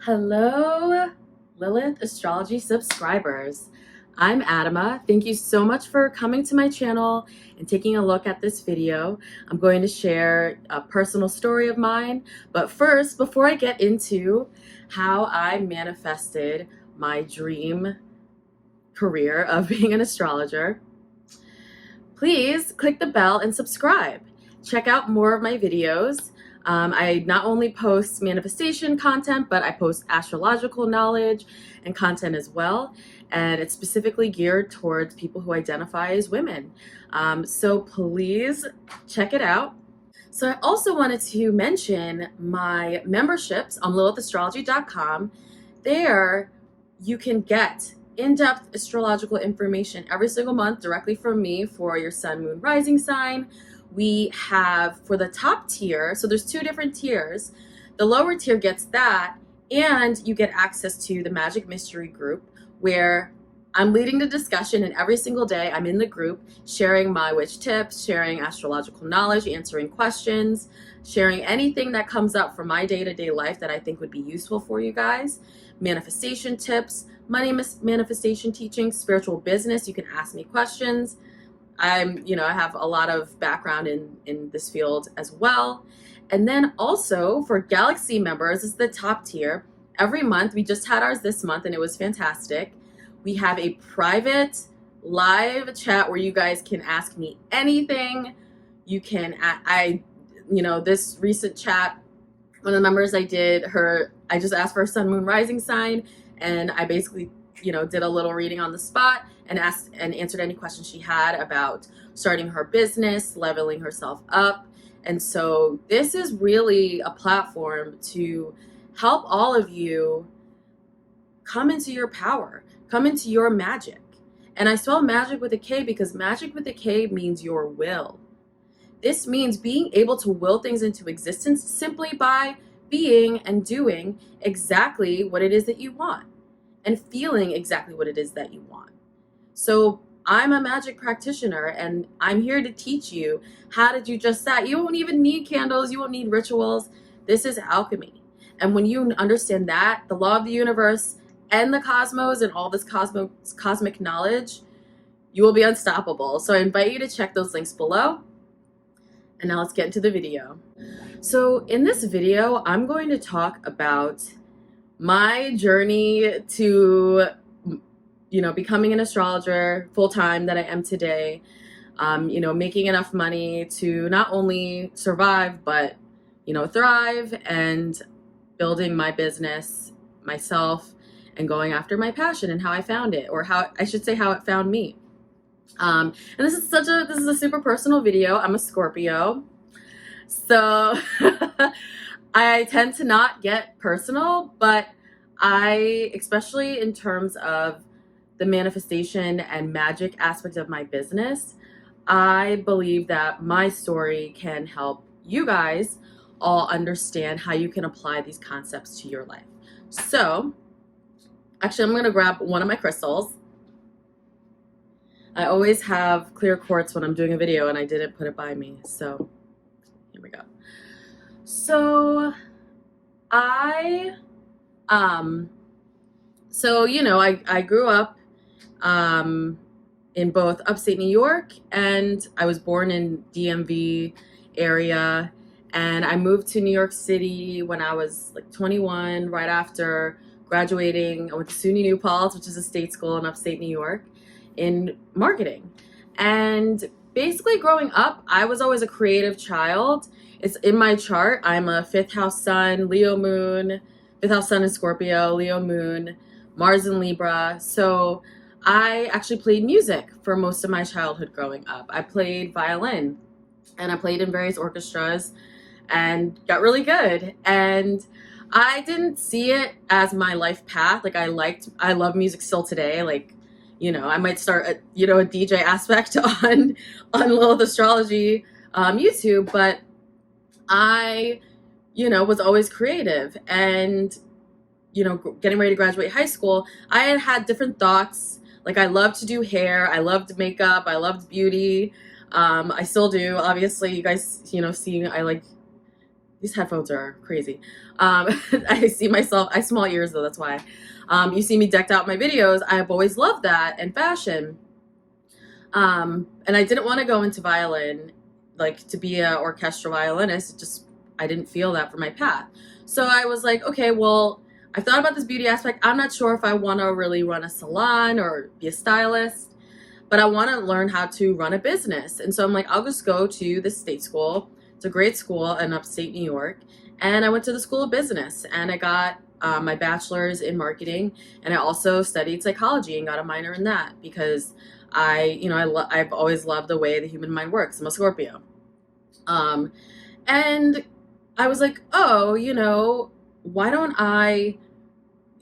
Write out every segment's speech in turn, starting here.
Hello, Lilith Astrology subscribers. I'm Adama. Thank you so much for coming to my channel and taking a look at this video. I'm going to share a personal story of mine. But first, before I get into how I manifested my dream career of being an astrologer, please click the bell and subscribe. Check out more of my videos. I not only post manifestation content, but I post astrological knowledge and content as well. And it's specifically geared towards people who identify as women. So please check it out. So I also wanted to mention my memberships on lilithastrology.com. There you can get in-depth astrological information every single month directly from me for your sun, moon, rising sign. We have for the top tier, so there's two different tiers. The lower tier gets that, and you get access to the Magick mystery group where I'm leading the discussion, and every single day I'm in the group sharing my witch tips, sharing astrological knowledge, answering questions, sharing anything that comes up from my day-to-day life that I think would be useful for you guys. Manifestation tips, money manifestation teaching, spiritual business. You can ask me questions. I have a lot of background in this field as well. And then also for Galaxy members, this is the top tier. Every month, we just had ours this month and it was fantastic. We have a private live chat where you guys can ask me anything. You can, this recent chat, one of the members I just asked for her sun, moon, rising sign, and I basically, did a little reading on the spot and asked and answered any questions she had about starting her business, leveling herself up. And so this is really a platform to help all of you come into your power, come into your magic. And I spell magic with a K because magic with a K means your will. This means being able to will things into existence simply by being and doing exactly what it is that you want and feeling exactly what it is that you want. So I'm a magic practitioner and I'm here to teach you how to do just that. You won't even need candles. You won't need rituals. This is alchemy. And when you understand that, the law of the universe and the cosmos and all this cosmic knowledge, you will be unstoppable. So I invite you to check those links below. And now let's get into the video. So in this video, I'm going to talk about my journey to becoming an astrologer full-time that I am today, making enough money to not only survive, but, thrive and building my business myself and going after my passion and how I found it, or how it found me. And this is a super personal video. I'm a Scorpio. So I tend to not get personal, but especially in terms of the manifestation and magic aspect of my business, I believe that my story can help you guys all understand how you can apply these concepts to your life. So actually, I'm going to grab one of my crystals. I always have clear quartz when I'm doing a video and I didn't put it by me. So here we go. So I grew up in both upstate New York, and I was born in DMV area, and I moved to New York City when I was like 21, right after graduating. I went to SUNY New Paltz, which is a state school in upstate New York, in marketing. And basically growing up, I was always a creative child. It's in my chart. I'm a 5th house sun, Leo moon, 5th house sun in Scorpio, Leo moon, Mars in Libra. So I actually played music for most of my childhood growing up. I played violin and I played in various orchestras and got really good. And I didn't see it as my life path. Like I love music still today. Like, I might start a DJ aspect on Lilith Astrology YouTube, but I, was always creative. And, getting ready to graduate high school, I had different thoughts. Like I loved to do hair. I loved makeup. I loved beauty. I still do. Obviously, you guys, seeing I like These headphones are crazy. I see myself, I have small ears though, that's why. You see me decked out in my videos. I've always loved that and fashion. And I didn't want to go into violin, like to be an orchestral violinist. Just, I didn't feel that for my path. So I was like, okay, well, I thought about this beauty aspect. I'm not sure if I want to really run a salon or be a stylist, but I want to learn how to run a business. And so I'm like, I'll just go to the state school. It's a great school in upstate New York. And I went to the School of Business and I got my bachelor's in marketing. And I also studied psychology and got a minor in that because I've always loved the way the human mind works. I'm a Scorpio. And I was like, oh, why don't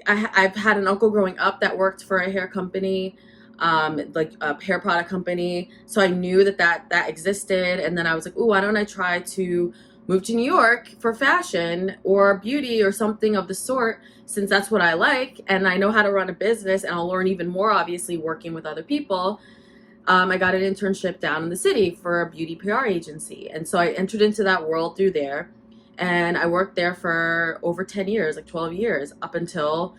I've had an uncle growing up that worked for a hair company, like a hair product company. So I knew that existed. And then I was like, oh, why don't I try to move to New York for fashion or beauty or something of the sort, since that's what I like. And I know how to run a business and I'll learn even more, obviously, working with other people. I got an internship down in the city for a beauty PR agency. And so I entered into that world through there. And I worked there for over 10 years, like 12 years, up until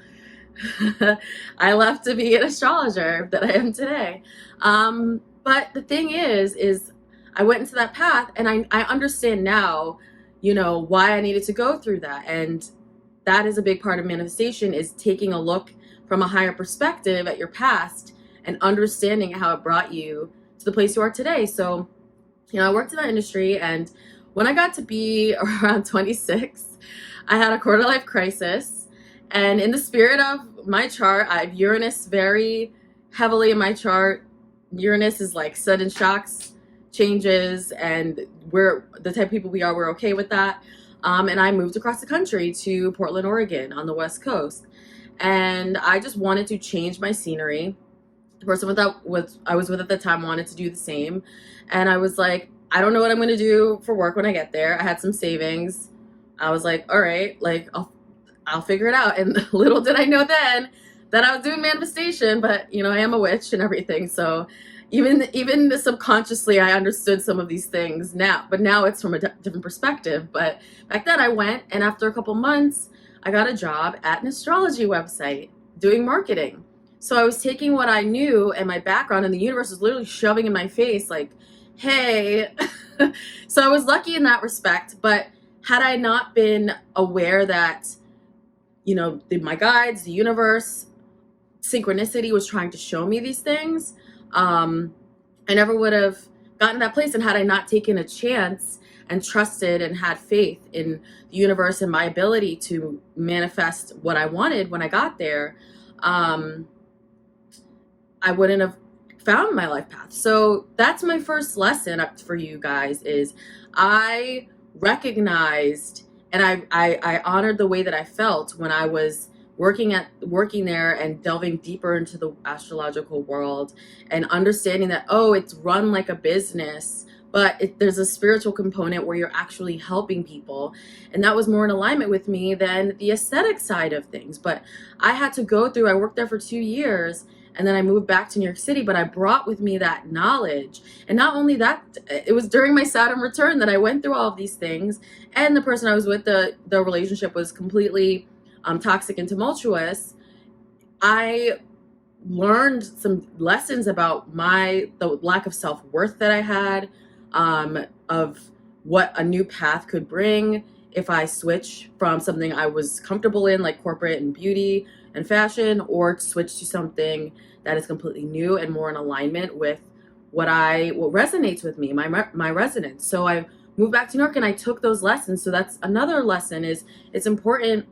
I left to be an astrologer that I am today. But the thing is I went into that path and I understand now, why I needed to go through that. And that is a big part of manifestation, is taking a look from a higher perspective at your past and understanding how it brought you to the place you are today. So, I worked in that industry, and when I got to be around 26, I had a quarter life crisis. And in the spirit of my chart, I have Uranus very heavily in my chart. Uranus is like sudden shocks, changes, and we're the type of people we are, we're okay with that. And I moved across the country to Portland, Oregon on the West Coast. And I just wanted to change my scenery. The person I was with at the time wanted to do the same. And I was like, I don't know what I'm going to do for work when I get there. I had some savings. I was like, all right, like I'll figure it out. And little did I know then that I was doing manifestation, but I am a witch and everything. So even subconsciously, I understood some of these things now, but now it's from a different perspective. But back then I went, and after a couple months, I got a job at an astrology website doing marketing. So I was taking what I knew and my background, and the universe was literally shoving in my face, like, hey. So I was lucky in that respect. But had I not been aware that, my guides, the universe, synchronicity was trying to show me these things, I never would have gotten to that place. And had I not taken a chance and trusted and had faith in the universe and my ability to manifest what I wanted when I got there, I wouldn't have found my life path. So that's my first lesson up for you guys, is I recognized and I honored the way that I felt when I was working there and delving deeper into the astrological world and understanding that, oh, it's run like a business, but there's a spiritual component where you're actually helping people. And that was more in alignment with me than the aesthetic side of things. But I had to go through, I worked there for 2 years, and then I moved back to New York City, but I brought with me that knowledge. And not only that, it was during my Saturn return that I went through all of these things. And the person I was with, the relationship was completely toxic and tumultuous. I learned some lessons about the lack of self-worth that I had, of what a new path could bring if I switch from something I was comfortable in, like corporate and beauty and fashion, or switch to something that is completely new and more in alignment with what resonates with me, my resonance. So I moved back to New York and I took those lessons. So that's another lesson, is it's important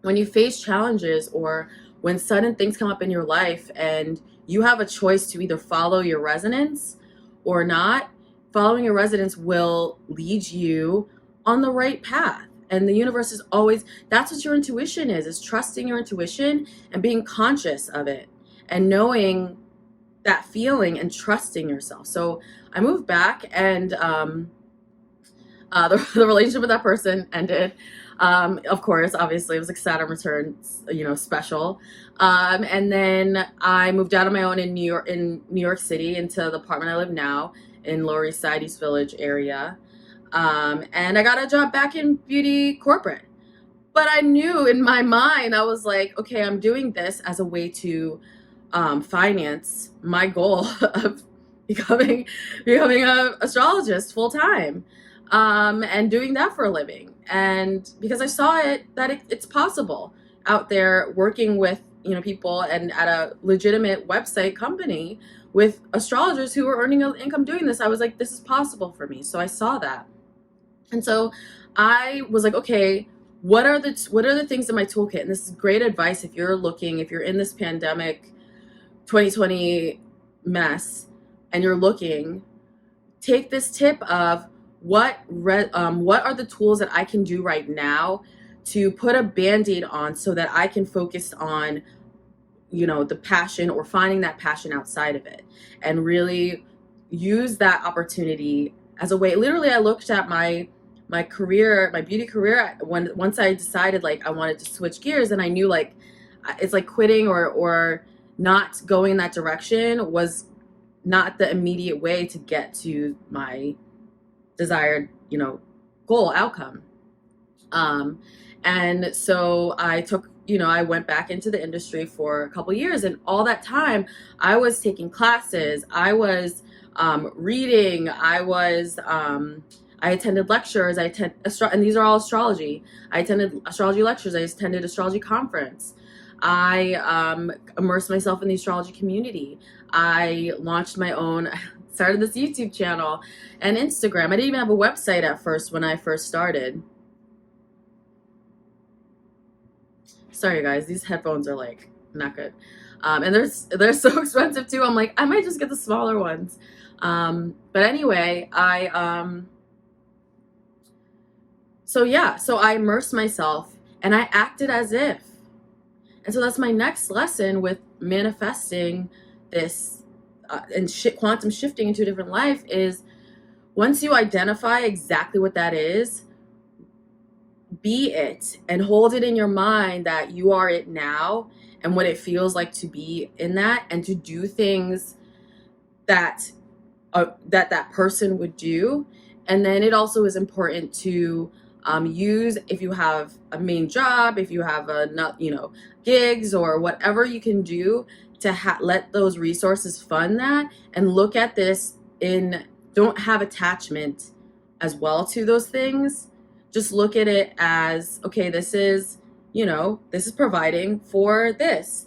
when you face challenges or when sudden things come up in your life and you have a choice to either follow your resonance or not. Following your resonance will lead you on the right path. And the universe is always, that's what your intuition is trusting your intuition and being conscious of it and knowing that feeling and trusting yourself. So I moved back, and the relationship with that person ended. Of course, obviously, it was like Saturn returns, special. And then I moved out on my own in New York City, into the apartment I live now in Lower East Side, East Village area. And I got a job back in beauty corporate. But I knew in my mind, I was like, okay, I'm doing this as a way to finance my goal of becoming a astrologist full time, and doing that for a living. And because I saw it's possible out there working with people and at a legitimate website company with astrologers who were earning an income doing this, I was like, this is possible for me. So I saw that, and so I was like, okay, what are the things in my toolkit? And this is great advice if you're in this pandemic 2020 mess and you're looking, take this tip of what are the tools that I can do right now to put a band-aid on so that I can focus on the passion, or finding that passion outside of it, and really use that opportunity as a way. Literally, I looked at my career, my beauty career, once I decided like I wanted to switch gears, and I knew like it's like quitting or not going in that direction was not the immediate way to get to my desired goal outcome. And so I went back into the industry for a couple years, and all that time I was taking classes, I was reading, I attended lectures, and these are all astrology. I attended astrology lectures, I attended astrology conference. I immersed myself in the astrology community. I launched my own, started this YouTube channel and Instagram. I didn't even have a website at first when I first started. Sorry guys, these headphones are like not good. And they're so expensive too. I'm like, I might just get the smaller ones. But anyway, so I immersed myself and I acted as if. And so that's my next lesson with manifesting this and quantum shifting into a different life is, once you identify exactly what that is, be it and hold it in your mind that you are it now and what it feels like to be in that, and to do things that that person would do. And then it also is important to use, if you have a main job, if you have gigs or whatever you can do to let those resources fund that, and look at this don't have attachment as well to those things. Just look at it as, okay, this is providing for this.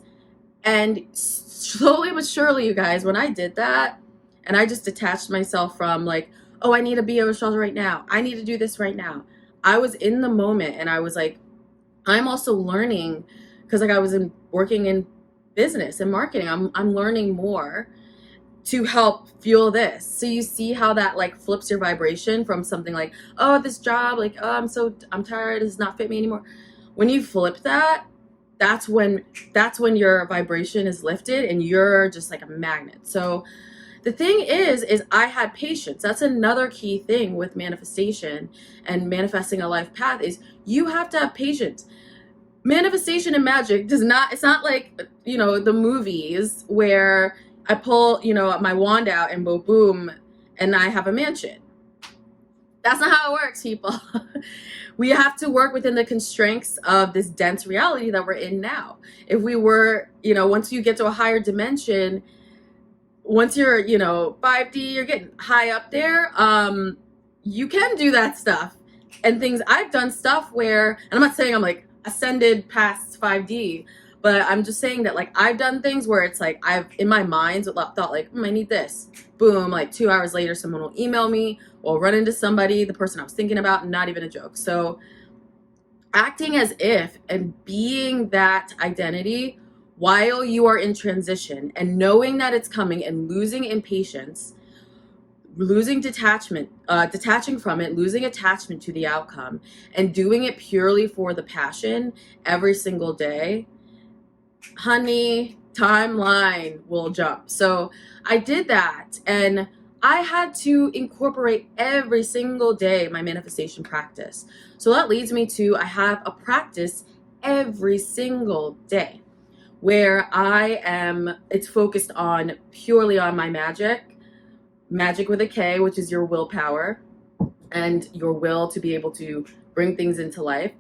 And slowly but surely, you guys, when I did that and I just detached myself from like, oh, I need to be an astrologer right now, I need to do this right now, I was in the moment, and I was like, I'm also learning, because like I was working in business and marketing, I'm learning more to help fuel this. So you see how that like flips your vibration from something like, oh, this job, like, oh, I'm tired, it does not fit me anymore. When you flip that, that's when your vibration is lifted and you're just like a magnet. So the thing is I had patience. That's another key thing with manifestation and manifesting a life path, is you have to have patience. Manifestation and magic it's not like, the movies where I pull, my wand out and boom, and I have a mansion. That's not how it works, people. We have to work within the constraints of this dense reality that we're in now. If we were, once you get to a higher dimension, once you're, 5D, you're getting high up there, you can do that stuff and things. I've done stuff where, and I'm not saying I'm like ascended past 5D, but I'm just saying that like I've done things where it's like I've in my mind thought like, I need this. Boom, like 2 hours later, someone will email me or run into somebody, the person I was thinking about, not even a joke. So acting as if and being that identity while you are in transition, and knowing that it's coming, and losing impatience, losing detachment, detaching from it, losing attachment to the outcome, and doing it purely for the passion every single day, honey, timeline will jump. So I did that, and I had to incorporate every single day my manifestation practice. So that leads me to, I have a practice every single day where it's focused purely on my magic with a K, which is your willpower. and your will to be able to bring things into life,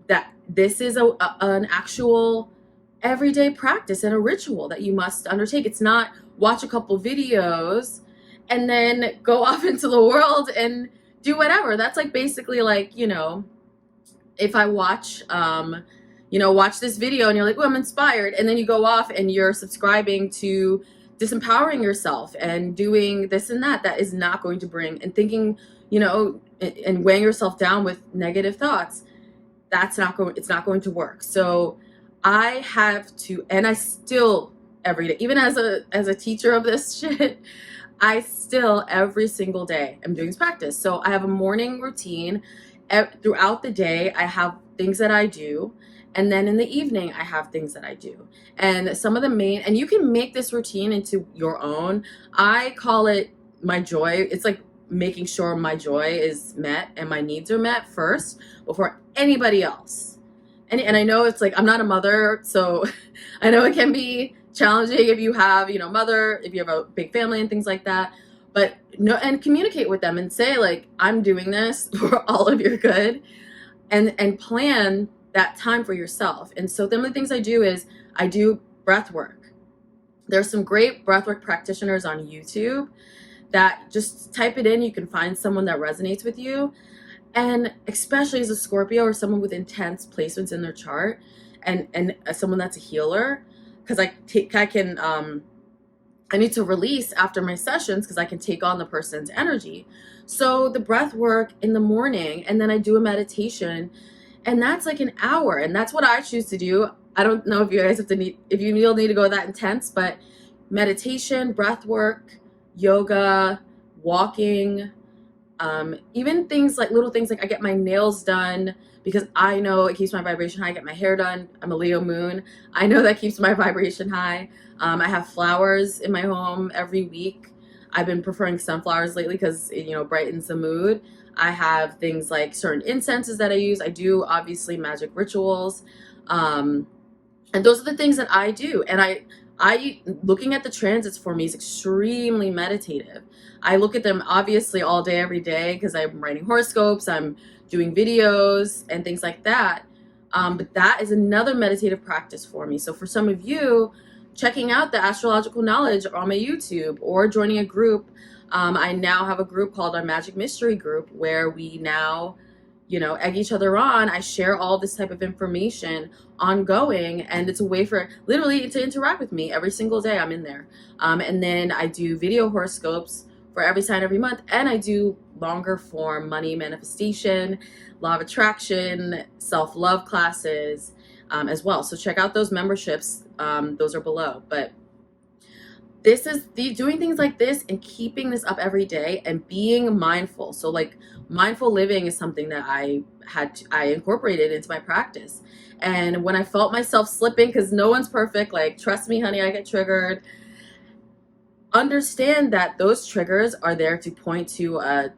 that this is an actual everyday practice and a ritual that you must undertake. It's not watch a couple videos and then go off into the world and do whatever. That's like basically like, you know, if I watch, watch this video and you're like, oh, I'm inspired. And then you go off and you're subscribing to disempowering yourself and doing this and that, that is not going to bring, and thinking, you know, and weighing yourself down with negative thoughts. That's not going, it's not going to work. So I have to, and I still every day, even as a teacher of this shit, I still every single day am doing this practice. So I have a morning routine. Throughout the day, I have things that I do. And then in the evening, I have things that I do. And some of the main, and you can make this routine into your own. I call it my joy. It's like making sure my joy is met and my needs are met first before anybody else. And I know it's like, I'm not a mother, so I know it can be challenging if you have, you know, mother, if you have a big family and things like that. But no, and communicate with them and say like, I'm doing this for all of your good, and plan that time for yourself. And so some of the things I do is I do breath work. There's some great breathwork practitioners on YouTube that just type it in. You can find someone that resonates with you. And especially as a Scorpio or someone with intense placements in their chart, and someone that's a healer, because I need to release after my sessions because I can take on the person's energy. So the breath work in the morning, and then I do a meditation, and that's like an hour, and that's what I choose to do. I don't know if you guys if you need to go that intense, but meditation, breath work, yoga, walking, even things like little things like I get my nails done because I know it keeps my vibration high. I get my hair done. I'm a Leo moon. I know that keeps my vibration high. I have flowers in my home every week. I've been preferring sunflowers lately because it, you know, brightens the mood. I have things like certain incenses that I use. I do obviously magic rituals. And those are the things that I do. And I looking at the transits for me is extremely meditative. I look at them obviously all day, every day, because I'm writing horoscopes, I'm doing videos and things like that. But that is another meditative practice for me. So for some of you, checking out the astrological knowledge on my YouTube or joining a group. I now have a group called our Magic Mystery Group where we now, you know, egg each other on. I share all this type of information ongoing, and it's a way for literally to interact with me every single day. I'm in there. And then I do video horoscopes for every sign every month, and I do longer form money manifestation, law of attraction, self-love classes as well. So check out those memberships. Those are below. But this is doing things like this and keeping this up every day and being mindful. So like mindful living is something that I incorporated into my practice. And when I felt myself slipping, because no one's perfect, like trust me, honey, I get triggered. Understand that those triggers are there to point to a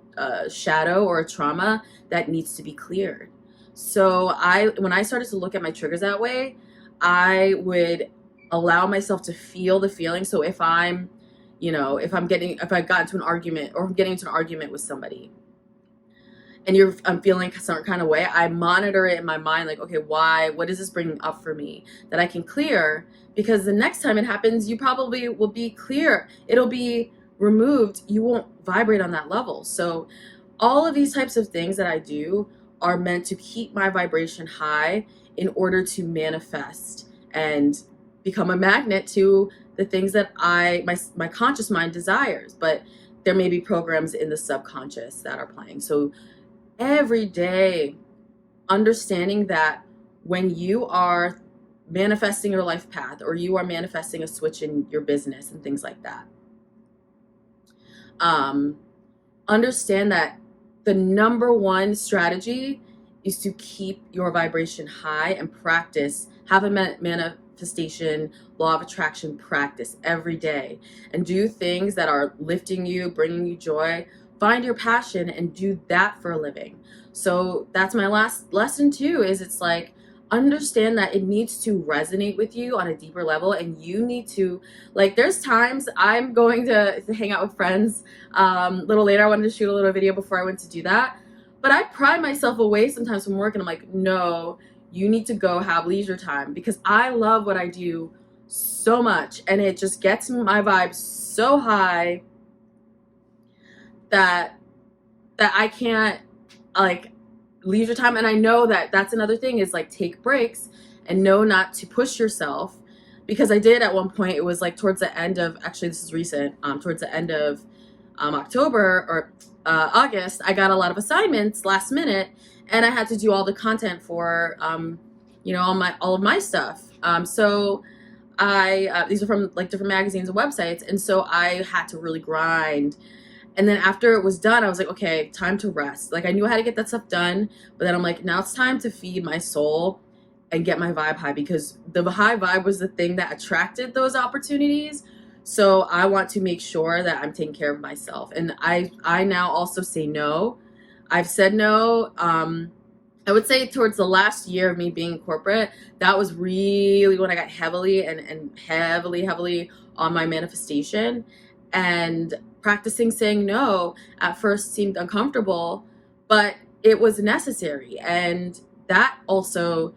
shadow or a trauma that needs to be cleared. So when I started to look at my triggers that way, I would allow myself to feel the feeling. So if I'm, you know, if I got into an argument, or I'm getting into an argument with somebody, and I'm feeling some kind of way, I monitor it in my mind, like, okay, why? What is this bringing up for me that I can clear? Because the next time it happens, you probably will be clear. It'll be removed. You won't vibrate on that level. So all of these types of things that I do are meant to keep my vibration high in order to manifest and become a magnet to the things that my conscious mind desires. But there may be programs in the subconscious that are playing. So every day, understanding that when you are manifesting your life path, or you are manifesting a switch in your business and things like that, understand that the number one strategy is to keep your vibration high and practice, have a manifestation, law of attraction practice every day, and do things that are lifting you, bringing you joy. Find your passion and do that for a living. So that's my last lesson too, is it's like, understand that it needs to resonate with you on a deeper level, and you need to, like, there's times I'm going to hang out with friends. A little later I wanted to shoot a little video before I went to do that, but I pry myself away sometimes from work, and I'm like, no, you need to go have leisure time, because I love what I do so much, and it just gets my vibe so high that I can't, like, leisure time. And I know that that's another thing, is like, take breaks and know not to push yourself, because I did at one point. It was like towards the end of, actually this is recent, towards the end of October or August, I got a lot of assignments last minute, and I had to do all the content for you know, all of my stuff. So these are from like different magazines and websites, and so I had to really grind. And then after it was done, I was like, okay, time to rest. Like, I knew how to get that stuff done, but then I'm like, now it's time to feed my soul and get my vibe high, because the high vibe was the thing that attracted those opportunities. So I want to make sure that I'm taking care of myself. And I now also say no. I've said no. I would say towards the last year of me being in corporate, that was really when I got heavily on my manifestation. And practicing saying no at first seemed uncomfortable, but it was necessary. And that also,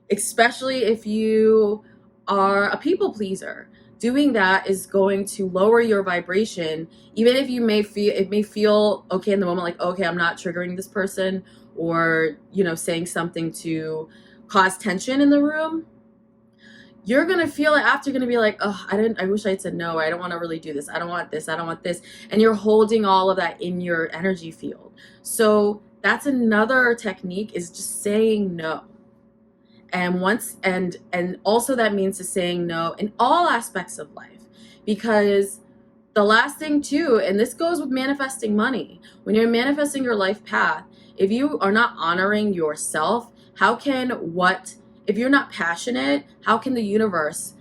especially if you are a people pleaser, doing that is going to lower your vibration. Even if you may feel, it may feel okay in the moment, like, okay, I'm not triggering this person, or, you know, saying something to cause tension in the room, you're going to feel it after. You're going to be like, oh, I wish I had said no. I don't want to really do this. I don't want this. I don't want this. And you're holding all of that in your energy field. So that's another technique, is just saying no. And also that means to saying no in all aspects of life, because the last thing too, and this goes with manifesting money, when you're manifesting your life path, if you are not honoring yourself, if you're not passionate, how can the universe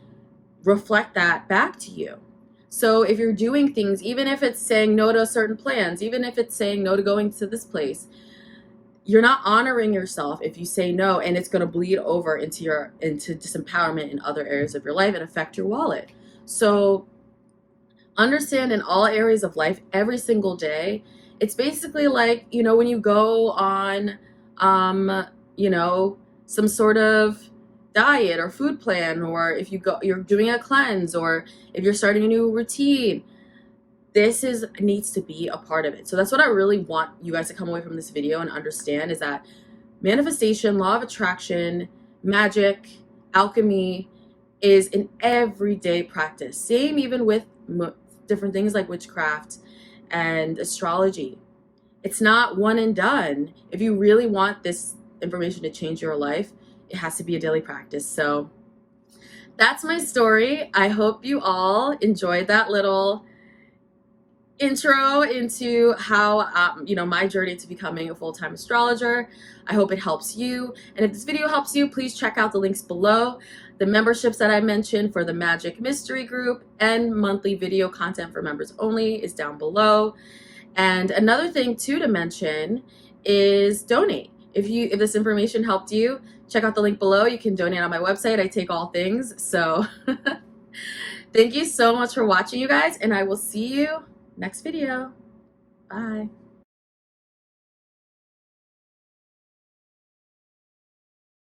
reflect that back to you? So if you're doing things, even if it's saying no to certain plans, even if it's saying no to going to this place, you're not honoring yourself if you say no, and it's going to bleed over into disempowerment in other areas of your life and affect your wallet. So understand, in all areas of life, every single day, it's basically like, you know, when you go on, you know, some sort of diet or food plan, or if you're doing a cleanse, or if you're starting a new routine, this needs to be a part of it. So that's what I really want you guys to come away from this video and understand, is that manifestation, law of attraction, magic, alchemy is an everyday practice. Same even with different things like witchcraft and astrology. It's not one and done. If you really want this information to change your life, it has to be a daily practice. So that's my story. I hope you all enjoyed that little intro into how you know, my journey to becoming a full-time astrologer. I hope it helps you, and if this video helps you, please check out the links below. The memberships that I mentioned for the Magic mystery group and monthly video content for members only is down below. And another thing too to mention is donate. If this information helped you, check out the link below. You can donate on my website. I take all things. So thank you so much for watching, you guys, and I will see you next video. Bye.